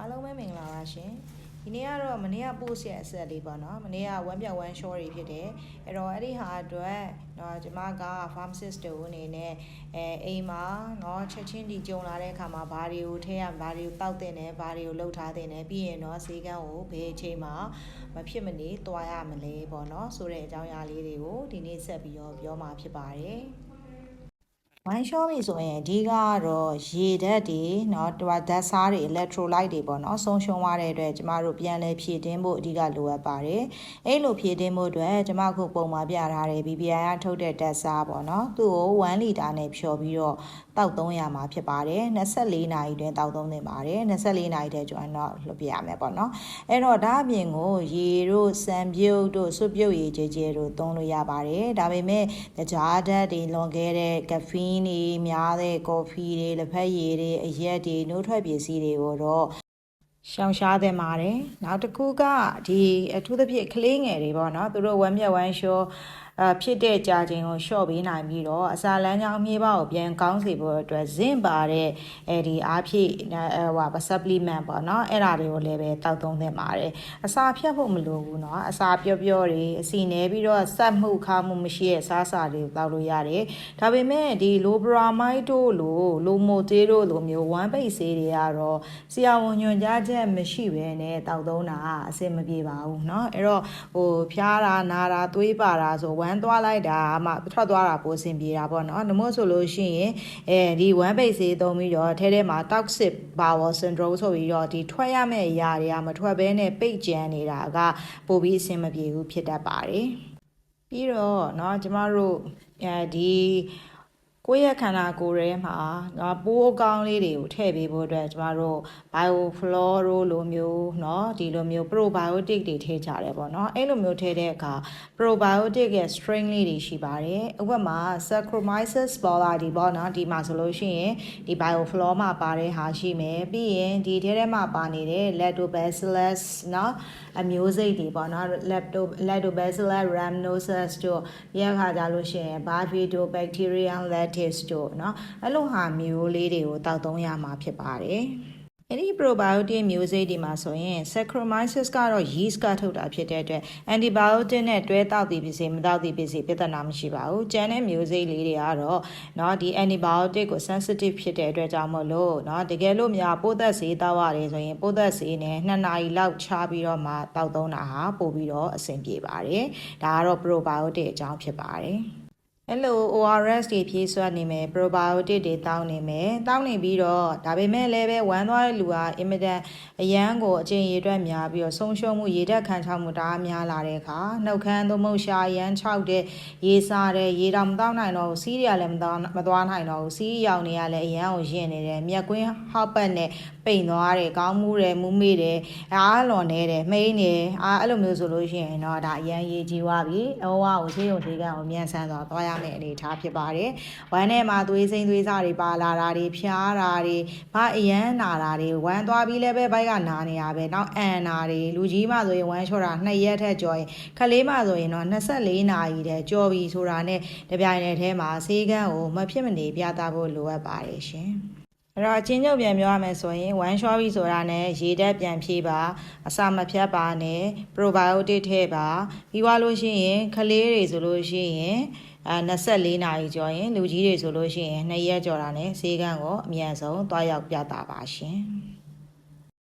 အားလုံးပဲမင်္ဂလာပါရှင်ဒီနေ့ကတော့မနေ့က post ရဲ့အဆက်လေးပေါ့နော်မနေ့က1ပြောက်1 short တွေဖြစ်တယ်အဲ့တော့အဲ့ဒီဟာအတွက်တော့ကျွန်မက pharmacist တို့အနေနဲ့အိမ်မှာเนาะချက်ချင်းဒီကြုံလာတဲ့အခါမှာဘာတွေကိုထည့်ရဘာတွေကိုတောက်တင်တယ်ဘာတွေကိုလှုပ်ထားတင်တယ်ပြီးရင်တော့ဈေးကန်းကိုဘယ်အချိန်မှာမဖြစ်မနေတွားရမလဲပေါ့နော်ဆိုတဲ့အကြောင်းအရာလေးတွေကိုဒီနေ့ဆက်ပြီးတော့ပြောမှာဖြစ်ပါတယ်ဝိုင်းရှောပြီဆိုရင်အဓိကကတော့ရေဓာတ်တွေเนาะဓာတ်စားတွေ electrolyte တွေပေါ့เนาะဆုံးရှုံးသွားတဲ့အတွက်ကျမတို့ပြန်လဲဖြည့်တင်းဖို့အဓိကလိုအပ်ပါတယ်အဲ့လိုဖြည့်တင်းဖို့အတွက်ကျမခုပုံမှာပြထားတယ် BBI ကထုတ်တဲ့ဓာတ်စားပေါ့เนาะသူ့ကို1လီတာနဲ့ဖြော်ပြီးတော့တောက်သုံးရမှာဖြစ်ပါတယ်24နာရီတွင်တောက်သုံးသင့်ပါတယ်24နာရီတည်းကျွန်တော်လွှတ်ပြရမယ်ပေါ့เนาะအဲ့တော့ဒါအပြင်ကိုရေတို့စံပြုတ်တို့ဆွပြုတ်ရည်ကြဲကြဲတို့သုံးလို့ရပါတယ်ဒါပေမဲ့တကြားဓာတ်တွေလွန်ခဲ့တဲ့ကဖီးနေများတဲ့ကော်ဖီတွေလက်ဖက်ရည်တွေအရက်တွေနှုတ်ထွက်ပစ္စည်းတွေကိုတော့ရှောင်ရှားသင့်ပါတယ်နောက်တစ်ခုကဒီအထူးသဖြင့်ကလေးငယ်တွေပေါ့နော်သူတို့1မြက်1ရှော့ဖြစ်တဲ့ကြာချိန်ကိုရှော့ပေးနိုင်ပြီးတော့အစာလမ်းကြောင်းအမြဲပါကိုပြန်ကောင်းစေဖို့အတွက်ဇင့်ပါတဲ့ဒီအားဖြည့်supplement ပေါ့နော်အဲ့ဒါတွေကိုလည်းပဲတောက်သုံးသင့်ပါတယ်အစာဖြတ်ဖို့မလိုဘူးเนาะအစာပြော့ပြော့တွေအစီနဲပြီးတော့စက်မှုခါမှုမရှိတဲ့စားစာတွေတောက်လို့ရတယ်ဒါပေမဲ့ဒီ low bramide တို့လိုမိုတေးတို့လိုမျိုး1ပိတ်ဆေးတွေကတော့ဆရာဝန်ညွှန်ကြားချက်မရှိဘဲနဲ့တောက်သုံးတာအဆင်မပြေပါဘူးเนาะအဲ့တော့ဖျားတာနာတာသွေးပါတာဆိုသွားလိုက်တာမှထွက်သွားတာပိုအဆင်ပြေတာပေါ့နော်။ဒါမို့ဆိုလို့ရှိရင်ဒီ1ပိတ်ဆေးသုံးပြီးတော့ထဲမှာ toxic bowel syndrome ဆိုပြီးတော့ဒီထွက်ရမယ့်အရာတွေကမထွက်ဘဲနဲ့ပိတ်ကြံနေတာကပိုပြီးအဆင်မပြေဘူးဖြစ်တတ်ပါတယ်။ပြီးတော့เนาะကျမတို့ဒီကိုယ့်ရဲ့ခန္ဓာကိုယ်ထဲမှာပိုးအကောင်းလေးတွေကိုထည့်ပေးဖို့အတွက်ကျမတို့ bioflow တို့လိုမျိုးเนาะဒီလိုမျိုး probiotic တွေထည့်ကြတယ်ပေါ့เนาะအဲ့လိုမျိုးထည့်တဲ့အခါ probiotic ရဲ့ string လေးတွေရှိပါတယ်ဥပမာ Saccharomyces boulardii ပေါ့เนาะဒီမှာဆိုလို့ရှိရင်ဒီ bioflow မှာပါတဲ့ဟာရှိမယ်ပြီးရင်ဒီထဲမှာပါနေတဲ့ lactobacillus เนาะအမျိုးစိတ်တွေပေါ့เนาะ lactobacillus rhamnosus တို့ရခါကြလို့ရှိရင် bifidobacterium lactis တို့เนาะအဲ့လိုဟာမျိုးလေးတွေကိုတောက်သုံးရမှာဖြစ်ပါတယ်အဲ့ဒီ probiotic မျိုးစိတ်တွေမှာဆိုရင် Saccharomyces ကတော့ yeast ကထုတ်တာဖြစ်တဲ့အတွက် antibiotic နဲ့တွဲတောက်သည်ဖြစ်စေမတောက်သည်ဖြစ်စေပြဿနာမရှိပါဘူး။ကျန်တဲ့မျိုးစိတ်လေးတွေကတော့เนาะဒီ antibiotic ကို sensitive ဖြစ်တဲ့အတွက်ကြောင့်မို့လို့เนาะတကယ်လို့များပိုးသက်ဆေးတောက်ရတယ်ဆိုရင်ပိုးသက်ဆေးနဲ့2နာရီလောက်ချပြီးတော့မှတောက်သုံးတာဟာပို့ပြီးတော့အဆင်ပြေပါတယ်။ဒါကတော့ probiotic အကြောင်းဖြစ်ပါတယ်။အဲ့လို ORS တွေဖြည့်စွက်နေမယ် probiotic တွေတောင်းနေမယ်တောင်းနေပြီးတော့ဒါပေမဲ့လည်းပဲဝမ်းသွားတဲ့လူကအင်မတန်အရန်ကိုအကျင့်ရည်အတွက်များပြီးတော့ဆုံးရှုံးမှုရေဓာတ်ခံချမှုတအားများလာတဲ့အခါနှုတ်ခမ်းသို့မဟုတ်ရှာရမ်းခြောက်တဲ့ရေစားတဲ့ရေတောင်မတောင်းနိုင်တော့ဘူးစီးတွေကလည်းမသွားနိုင်တော့ဘူးစီးရောင်တွေကလည်းအရန်ကိုရင့်နေတယ်မြက်ကွင်းဟောက်ပတ်နဲ့ပိန်သွားတယ်ကောင်းမှုတယ်မူးမေ့တယ်အားလွန်နေတယ်မှိန်းတယ်အဲ့လိုမျိုးဆိုလို့ရှိရင်တော့ဒါအရန်ရေးကြီးသွားပြီအဝါကိုဆေးရုံဆေးကန်းကိုမြန်ဆန်သွားသွားရမယ့်အနေအထားဖြစ်ပါတယ်ဝမ်းထဲမှာသွေးစိမ့်သွေးစားတွေပါလာတာတွေဖျားတာတွေဘာအရန်နာတာတွေဝမ်းသွားပြီးလည်းပဲဘိုက်ကနာနေရပဲနောက်အန်နာတွေလူကြီးမှဆိုရင်ဝမ်းချောတာ2ရက်ထက်ကျော်ရင်ခလေးမှဆိုရင်တော့24နာရီတည်းကျော်ပြီဆိုတာနဲ့တပြိုင်တည်းထဲမှာဆေးကန်းကိုမဖြစ်မနေပြသဖို့လိုအပ်ပါတယ်ရှင်အဲ့တော့အချင်းချုပ်ပြန်ပြောရမယ်ဆိုရင်1 shot ပြီဆိုတာနဲ့ရေဓာတ်ပြန်ဖြည့်ပါအစာမဖြတ်ပါနဲ့ probiotic ထည့်ပါပြီးသွားလို့ရှိရင်ခလေးတွေဆိုလို့ရှိရင်24နာရီကျော်ရင်လူကြီးတွေဆိုလို့ရှိရင်2ရက်ကျော်တာနဲ့ဆေးကန်းကိုအမြန်ဆုံးတွားရောက်ပြသပါရှင်